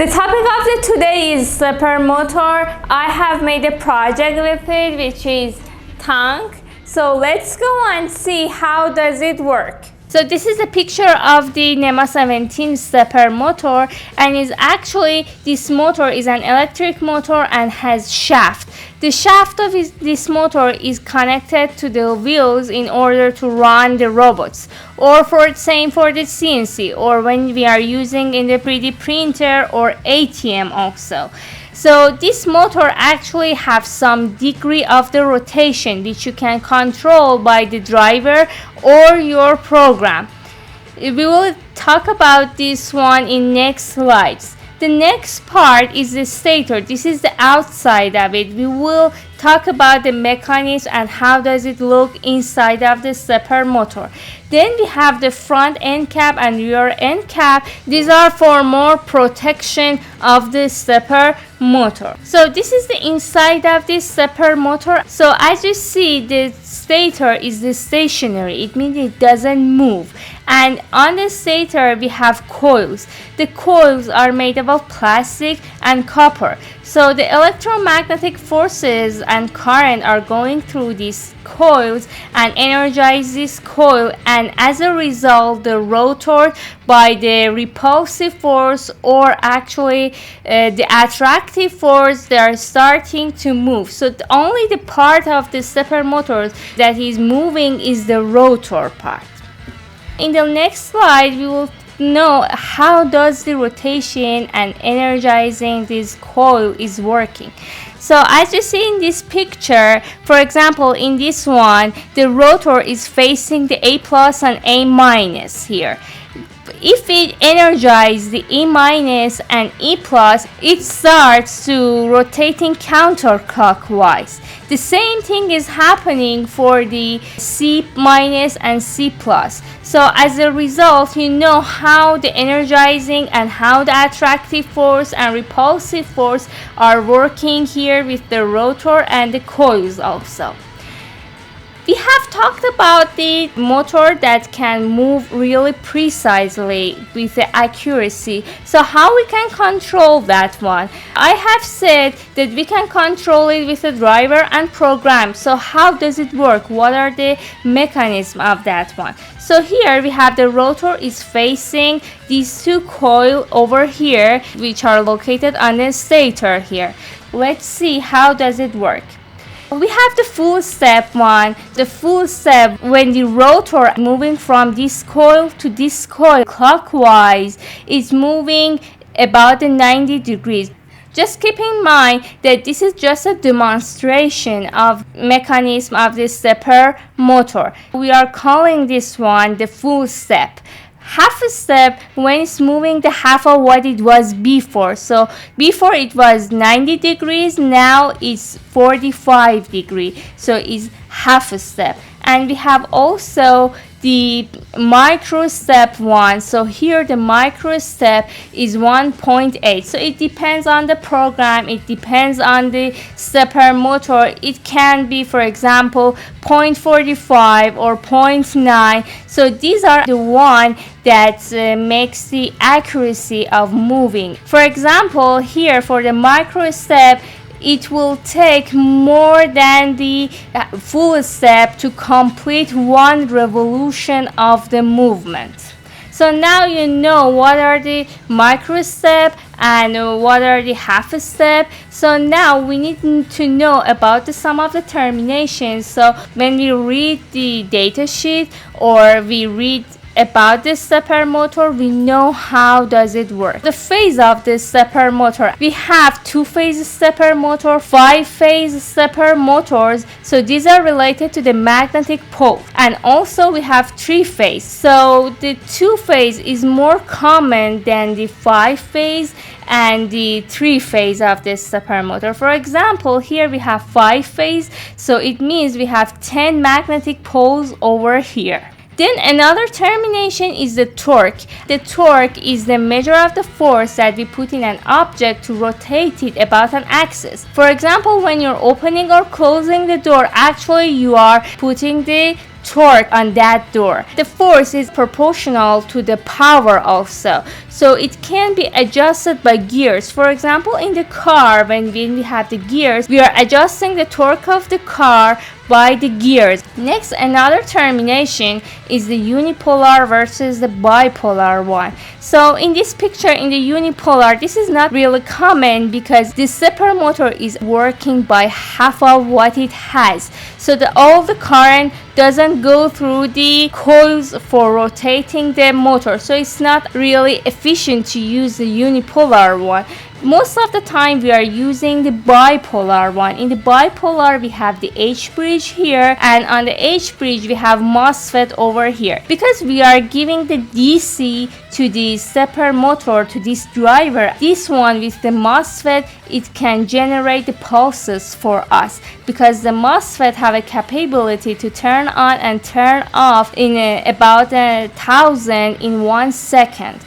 The topic of today is stepper motor. I have made a project with it, which is tank. So let's go and see how does it work. So this is a picture of the Nema 17 stepper motor, and is actually, this motor is an electric motor and has shaft. The shaft of this motor is connected to the wheels in order to run the robots, or same for the CNC, or when we are using in the 3D printer or ATM also. So this motor actually have some degree of the rotation which you can control by the driver or your program. We will talk about this one in next slides. The next part is the stator. This is the outside of it. We will talk about the mechanism and how does it look inside of the stepper motor. Then we have the front end cap and rear end cap. These are for more protection of the stepper motor. So this is the inside of this stepper motor. So as you see, the stator is the stationary. It means it doesn't move. And on the stator we have coils. The coils are made of plastic and copper. So the electromagnetic forces and current are going through these coils and energize this coil, and as a result the rotor by the repulsive force or actually the attractive force, they are starting to move. So only the part of the stepper motor that is moving is the rotor part. In the next slide we will know how does the rotation and energizing this coil is working. So as you see in this picture, for example in this one, the rotor is facing the A plus and A minus here. If it energizes the E minus and E plus, it starts to rotating counterclockwise. The same thing is happening for the C minus and C plus. So as a result, you know how the energizing and how the attractive force and repulsive force are working here with the rotor and the coils also. We have talked about the motor that can move really precisely with the accuracy. So how we can control that one? I have said that we can control it with the driver and program. So how does it work? What are the mechanisms of that one? So here we have the rotor is facing these two coils over here, which are located on the stator here. Let's see how does it work. We have the full step one. The full step, when the rotor moving from this coil to this coil clockwise, is moving about the 90 degrees. Just keep in mind that this is just a demonstration of mechanism of the stepper motor. We are calling this one the full step. Half a step when it's moving the half of what it was before. So before it was 90 degrees, now it's 45 degrees. So it's half a step. And we have also the micro step one. So here the micro step is 1.8. So it depends on the program, it depends on the stepper motor. It can be, for example, 0.45 or 0.9. So these are the one that makes the accuracy of moving. For example, here for the micro step, it will take more than the full step to complete one revolution of the movement. So now you know what are the micro step and what are the half step. So now we need to know about some of the terminations. So when we read the data sheet or we read about the stepper motor, we know how does it work. The phase of the stepper motor, we have two-phase stepper motor, five-phase stepper motors. So these are related to the magnetic pole, and also we have three-phase. So the two-phase is more common than the five-phase and the three-phase of the stepper motor. For example, here we have five-phase, so it means we have 10 magnetic poles over here. Then another termination is the torque. The torque is the measure of the force that we put in an object to rotate it about an axis. For example, when you're opening or closing the door, actually you are putting the torque on that door. The force is proportional to the power also, so it can be adjusted by gears. For example, in the car, when we have the gears, we are adjusting the torque of the car by the gears. Next, another termination is the unipolar versus the bipolar one. So in this picture, in the unipolar, this is not really common because the stepper motor is working by half of what it has, so all the current doesn't go through the coils for rotating the motor, so it's not really efficient to use the unipolar one. Most of the time we are using the bipolar one. In the bipolar we have the H bridge here, and on the H bridge we have MOSFET over here. Because we are giving the DC to the stepper motor, to this driver, this one with the MOSFET, it can generate the pulses for us, because the MOSFET have a capability to turn on and turn off in about 1,000 in 1 second.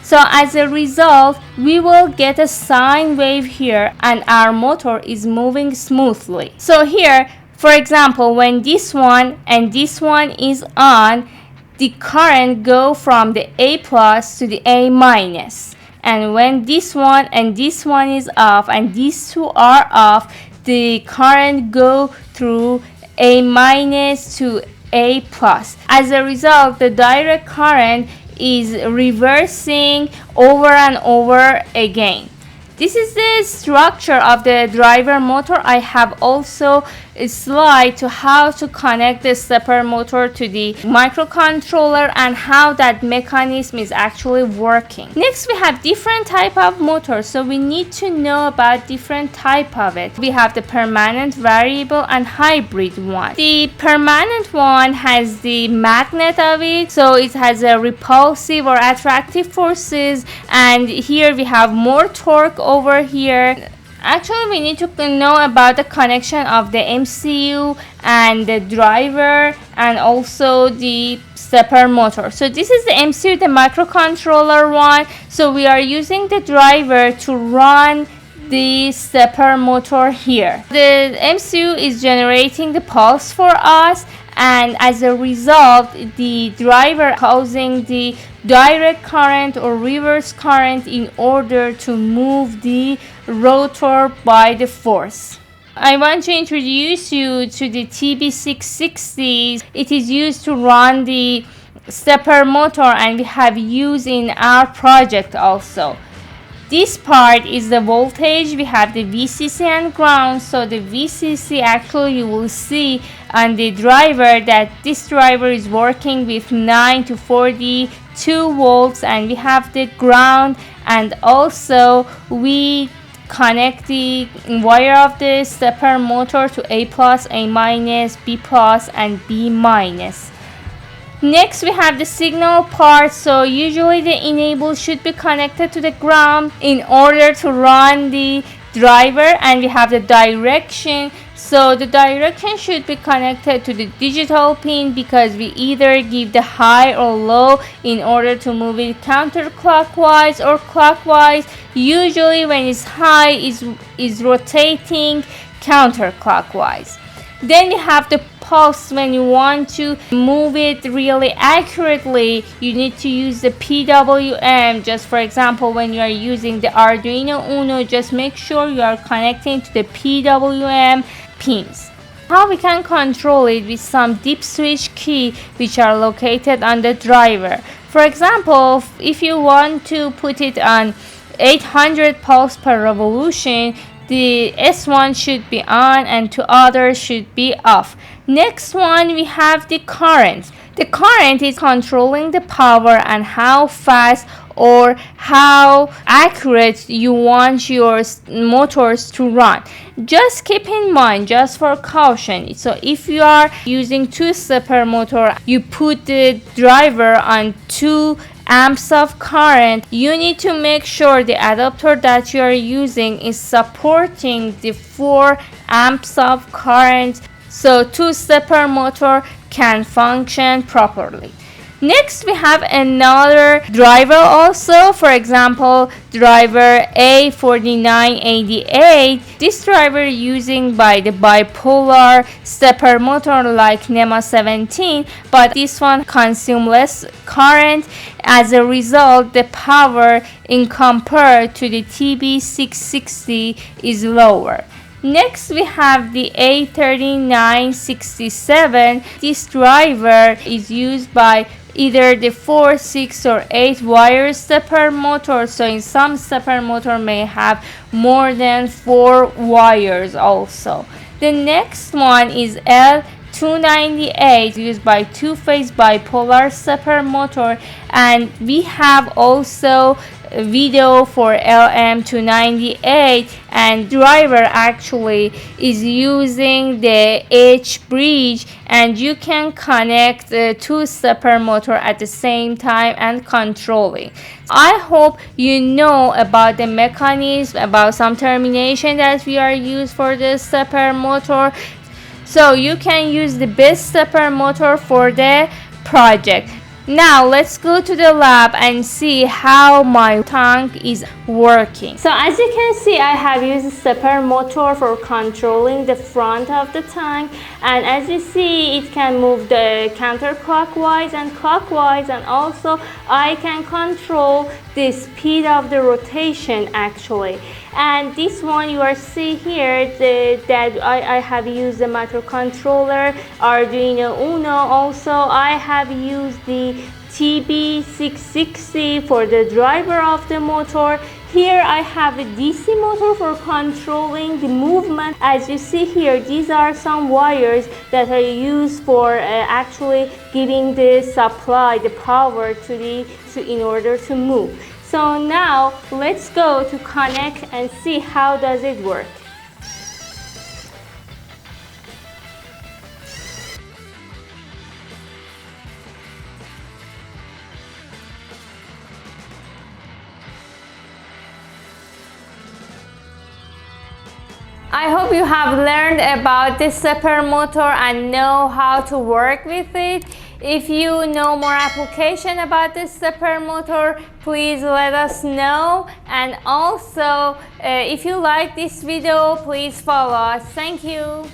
So as a result, we will get a sine wave here and our motor is moving smoothly. So here, for example, when this one and this one is on, the current go from the A plus to the A minus. And when this one and this one is off and these two are off, the current go through A minus to A plus. As a result, the direct current is reversing over and over again. This is the structure of the driver motor. I have also a slide to how to connect the stepper motor to the microcontroller and how that mechanism is actually working. Next, we have different type of motors, so we need to know about different type of it. We have the permanent, variable, and hybrid one. The permanent one has the magnet of it, so it has a repulsive or attractive forces, and here we have more torque over here. Actually, we need to know about the connection of the MCU and the driver and also the stepper motor. So this is the MCU, the microcontroller one. So we are using the driver to run the stepper motor here. The MCU is generating the pulse for us, and as a result, the driver causing the direct current or reverse current in order to move the rotor by the force. I want to introduce you to the TB660. It is used to run the stepper motor, and we have used in our project also. This part is the voltage. We have the VCC and ground. So the VCC, actually you will see on the driver that this driver is working with 9 to 42 volts, and we have the ground, and also we connect the wire of the stepper motor to A plus, A minus, B plus, and B minus. Next, we have the signal part. So usually the enable should be connected to the ground in order to run the driver, and we have the direction. So the direction should be connected to the digital pin, because we either give the high or low in order to move it counterclockwise or clockwise. Usually when it's high, is rotating counterclockwise. Then we have the pulse. When you want to move it really accurately, you need to use the PWM. Just for example, when you are using the Arduino Uno, just make sure you are connecting to the PWM pins. How we can control it with some dip switch key which are located on the driver. For example, if you want to put it on 800 pulse per revolution, the S1 should be on and two others should be off. Next one, we have the current. The current is controlling the power and how fast or how accurate you want your motors to run. Just keep in mind, just for caution, so if you are using two stepper motor, you put the driver on 2 amps of current, you need to make sure the adapter that you are using is supporting the 4 amps of current, so two stepper motor can function properly. Next, we have another driver also. For example, driver A4988. This driver using by the bipolar stepper motor like Nema 17, but this one consumes less current. As a result, the power in compared to the TB660 is lower. Next, we have the A3967. This driver is used by either the 4, 6 or 8 wire stepper motor. So in some stepper motor may have more than 4 wires also. The next one is L298, used by 2-phase bipolar stepper motor, and we have also a video for LM298, and driver actually is using the H bridge, and you can connect the 2 stepper motor at the same time and controlling. I hope you know about the mechanism, about some termination that we are used for the stepper motor, so you can use the best stepper motor for the project. Now let's go to the lab and see how my tank is working. So as you can see, I have used a stepper motor for controlling the front of the tank, and as you see, it can move the counterclockwise and clockwise, and also I can control the speed of the rotation actually. And this one you are see here that I have used the microcontroller ARDUINO Uno. Also I have used the TB660 for the driver of the motor. Here I have a DC motor for controlling the movement. As you see here, these are some wires that are used for actually giving the supply, the power in order to move. So now let's go to connect and see how does it work. I hope you have learned about this stepper motor and know how to work with it. If you know more application about this stepper motor, please let us know. And also, if you like this video, please follow us. Thank you.